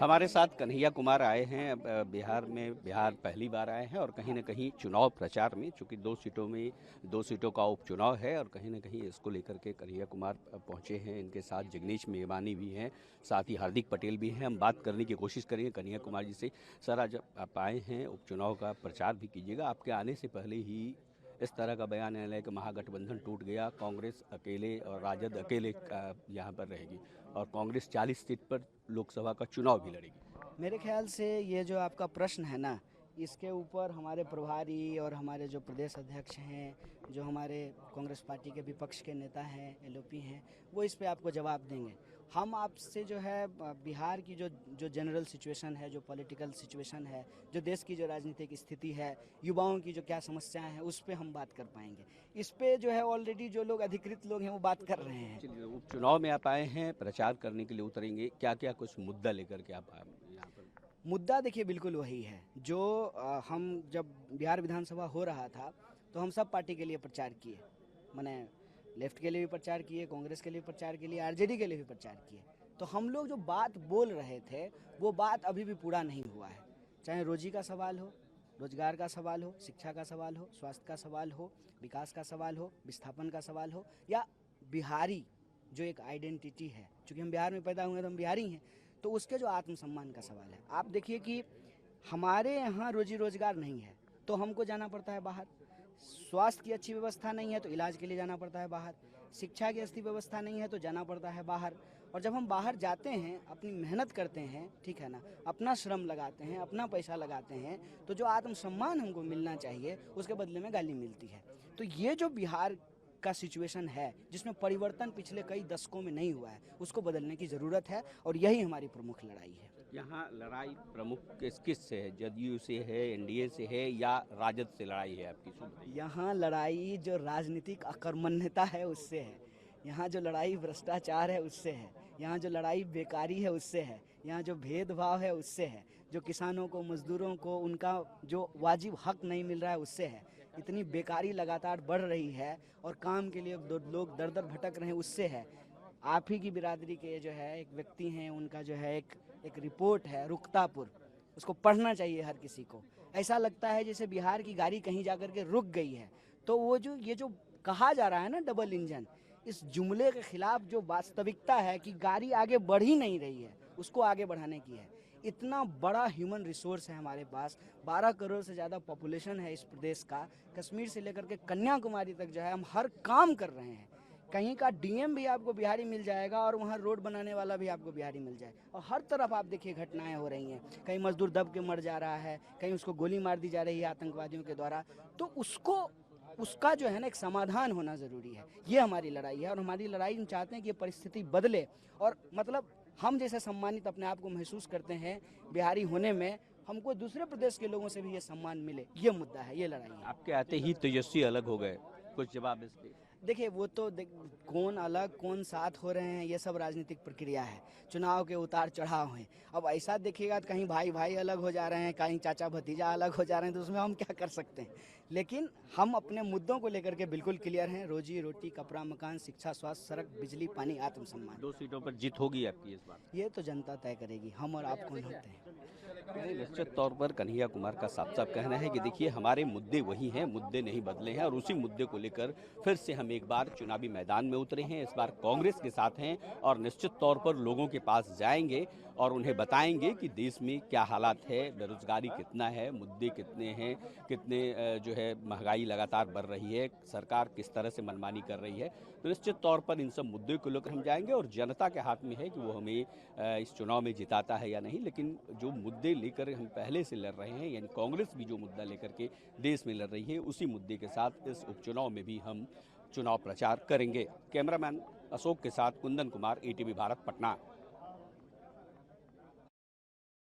हमारे साथ कन्हैया कुमार आए हैं। बिहार पहली बार आए हैं और कहीं ना कहीं चुनाव प्रचार में, चूंकि दो सीटों का उपचुनाव है और कहीं ना कहीं इसको लेकर के कन्हैया कुमार पहुंचे हैं। इनके साथ जगदीश मेवानी भी हैं, साथ ही हार्दिक पटेल भी हैं। हम बात करने की कोशिश करेंगे कन्हैया कुमार जी से। सर, आज आप आए हैं, उपचुनाव का प्रचार भी कीजिएगा। आपके आने से पहले ही इस तरह का बयान आया कि महागठबंधन टूट गया, कांग्रेस अकेले और राजद अकेले यहाँ पर रहेगी और कांग्रेस 40 सीट पर लोकसभा का चुनाव भी लड़ेगी। मेरे ख्याल से ये जो आपका प्रश्न है ना, इसके ऊपर हमारे प्रभारी और हमारे जो प्रदेश अध्यक्ष हैं, जो हमारे कांग्रेस पार्टी के विपक्ष के नेता हैं, एलओपी हैं, वो इस पे आपको जवाब देंगे। हम आपसे जो है बिहार की जो जो जनरल सिचुएशन है, जो पॉलिटिकल सिचुएशन है, जो देश की जो राजनीतिक स्थिति है, युवाओं की जो क्या समस्याएं हैं, उस पर हम बात कर पाएंगे। इस पे जो है ऑलरेडी जो लोग अधिकृत लोग हैं वो बात कर रहे हैं। चलिए, उपचुनाव में आप आए हैं, प्रचार करने के लिए उतरेंगे, क्या क्या कुछ मुद्दा लेकर के आप यहाँ पर? मुद्दा देखिए बिल्कुल वही है जो हम जब बिहार विधानसभा हो रहा था तो हम सब पार्टी के लिए प्रचार किए। मैंने लेफ्ट के लिए भी प्रचार किए, कांग्रेस के लिए प्रचार के लिए, आरजेडी के लिए भी प्रचार किए। तो हम लोग जो बात बोल रहे थे वो बात अभी भी पूरा नहीं हुआ है। चाहे रोजी का सवाल हो, रोजगार का सवाल हो, शिक्षा का सवाल हो, स्वास्थ्य का सवाल हो, विकास का सवाल हो, विस्थापन का सवाल हो, या बिहारी जो एक आइडेंटिटी है, चूँकि हम बिहार में पैदा हुए तो हम बिहारी हैं, तो उसके जो आत्मसम्मान का सवाल है। आप देखिए कि हमारे यहाँ रोजी रोजगार नहीं है तो हमको जाना पड़ता है बाहर। स्वास्थ्य की अच्छी व्यवस्था नहीं है तो इलाज के लिए जाना पड़ता है बाहर। शिक्षा की अच्छी व्यवस्था नहीं है तो जाना पड़ता है बाहर। और जब हम बाहर जाते हैं, अपनी मेहनत करते हैं, ठीक है ना, अपना श्रम लगाते हैं, अपना पैसा लगाते हैं, तो जो आत्मसम्मान हमको मिलना चाहिए उसके बदले में गाली मिलती है। तो ये जो बिहार का सिचुएशन है, जिसमें परिवर्तन पिछले कई दशकों में नहीं हुआ है, उसको बदलने की ज़रूरत है और यही हमारी प्रमुख लड़ाई है। यहाँ लड़ाई प्रमुख किस से है? जदयू से है, एनडीए से है, या राजद से लड़ाई है आपकी? यहाँ लड़ाई जो राजनीतिक अकर्मण्यता है उससे है। यहाँ जो लड़ाई भ्रष्टाचार है उससे है। यहाँ जो लड़ाई बेकारी है उससे है। यहाँ जो भेदभाव है उससे है। जो किसानों को, मजदूरों को उनका जो वाजिब हक नहीं मिल रहा है उससे है। इतनी बेकारी लगातार बढ़ रही है और काम के लिए लोग दर दर भटक रहे हैं उससे है। आप ही की बिरादरी के जो है एक व्यक्ति हैं, उनका जो है एक रिपोर्ट है रुकतापुर, उसको पढ़ना चाहिए हर किसी को। ऐसा लगता है जैसे बिहार की गाड़ी कहीं जाकर के रुक गई है। तो वो जो ये जो कहा जा रहा है ना डबल इंजन, इस जुमले के खिलाफ जो वास्तविकता है कि गाड़ी आगे बढ़ ही नहीं रही है, उसको आगे बढ़ाने की है। इतना बड़ा ह्यूमन रिसोर्स है हमारे पास, 12 करोड़ से ज़्यादा पॉपुलेशन है इस प्रदेश का। कश्मीर से लेकर के कन्याकुमारी तक जो है हम हर काम कर रहे हैं। कहीं का डीएम भी आपको बिहारी मिल जाएगा और वहाँ रोड बनाने वाला भी आपको बिहारी मिल जाएगा। और हर तरफ आप देखिए घटनाएं हो रही हैं, कहीं मजदूर दब के मर जा रहा है, कहीं उसको गोली मार दी जा रही है आतंकवादियों के द्वारा। तो उसका जो है ना एक समाधान होना ज़रूरी है। ये हमारी लड़ाई है और हमारी लड़ाई हम चाहते हैं कि ये परिस्थिति बदले और मतलब हम जैसे सम्मानित अपने आप को महसूस करते हैं बिहारी होने में, हमको दूसरे प्रदेश के लोगों से भी ये सम्मान मिले। ये मुद्दा है, ये लड़ाई है। आपके आते ही तेजस्वी अलग हो गए, कुछ जवाब इस पे? देखिए वो तो कौन अलग कौन साथ हो रहे हैं, ये सब राजनीतिक प्रक्रिया है। चुनाव के उतार चढ़ाव हैं। अब ऐसा देखिएगा तो कहीं भाई भाई अलग हो जा रहे हैं, कहीं चाचा भतीजा अलग हो जा रहे हैं, तो उसमें हम क्या कर सकते हैं। लेकिन हम अपने मुद्दों को लेकर के बिल्कुल क्लियर हैं। रोजी रोटी, कपड़ा, मकान, शिक्षा, स्वास्थ्य, सड़क, बिजली, पानी, आत्मसम्मान। 2 सीटों पर जीत होगी आपकी इस बार? ये तो जनता तय करेगी, हम और आप कौन होते हैं। नहीं, निश्चित तौर पर कन्हैया कुमार का साफ साफ कहना है कि देखिए, हमारे मुद्दे वही हैं, मुद्दे नहीं बदले हैं और उसी मुद्दे को लेकर फिर से हम एक बार चुनावी मैदान में उतरे हैं। इस बार कांग्रेस के साथ हैं और निश्चित तौर पर लोगों के पास जाएंगे और उन्हें बताएंगे कि देश में क्या हालात है, बेरोजगारी कितना है, मुद्दे कितने हैं, कितने जो है महंगाई लगातार बढ़ रही है, सरकार किस तरह से मनमानी कर रही है। तो निश्चित तौर पर इन सब मुद्दे को लेकर हम जाएंगे और जनता के हाथ में है कि वो हमें इस चुनाव में जिताता है या नहीं। लेकिन जो मुद्दे लेकर हम पहले से लड़ रहे हैं, यानी कांग्रेस भी जो मुद्दा लेकर के देश में लड़ रही है, उसी मुद्दे के साथ इस उपचुनाव में भी हम चुनाव प्रचार करेंगे। कैमरामैन अशोक के साथ कुंदन कुमार, ईटीवी भारत, पटना।